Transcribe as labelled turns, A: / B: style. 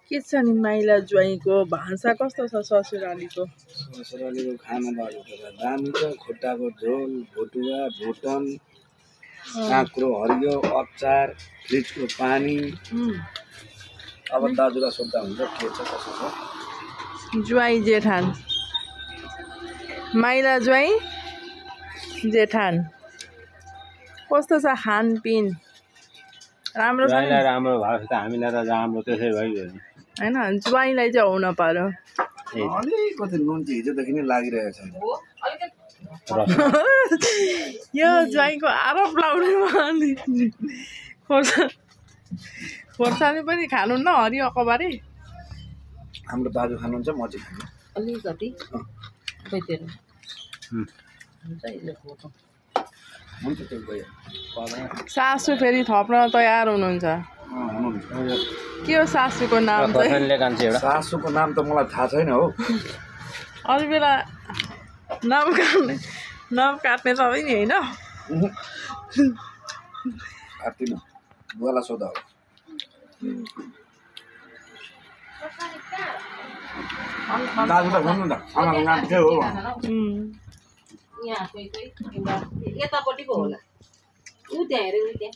A: के छ नि माइला ज्वाइँको भान्सा कस्तो छ ससुरालीको?
B: ससुरालीको खाना बाटो त दामी छ। खुट्टाको झोल, भुटुवा, भुटन, काँक्रो हरियो, अचार, फ्रिजको पानी। अब दाजुलाई सोद्धा हुन्छ के छ कसो छ।
A: ज्वाइँ जेठान, माइला ज्वाइँ जेठान कस्तो छ खानपिन? राम्रो छ नि?
C: राम्रो भएको छ त हामीलाई त राम्रो त्यसै भइगयो नि
A: हैन, ज्वाइँलाई चाहिँ हुन पर्यो।
B: अलिकति नुन चाहिँ हिजोदेखि नै लागिरहेको छ।
A: यो ज्वाइँको आरोप लाउने अनि खोर्सानी पनि खानुहुन्न हरियोको बारे?
B: हाम्रो दाजु खानुहुन्छ, म चाहिँ खान्छु
D: अलिकति
B: हुन्छ त्यो गयो।
A: सासू फेरि थप्न तयार हुनुहुन्छ। के हो सासूको नाम चाहिँ?
B: सासूको नाम त मलाई थाहा छैन हो।
A: अरू बेला नाम काट्ने तपाईँ नि होइन?
B: काट्दिनँ, बुवालाई सोधा हो। दाजु त भन्नु त खानाको नाम के हो?
D: यहाँ कोही यतापट्टिको होला ऊ त्यहाँ हेरेर त्यहाँ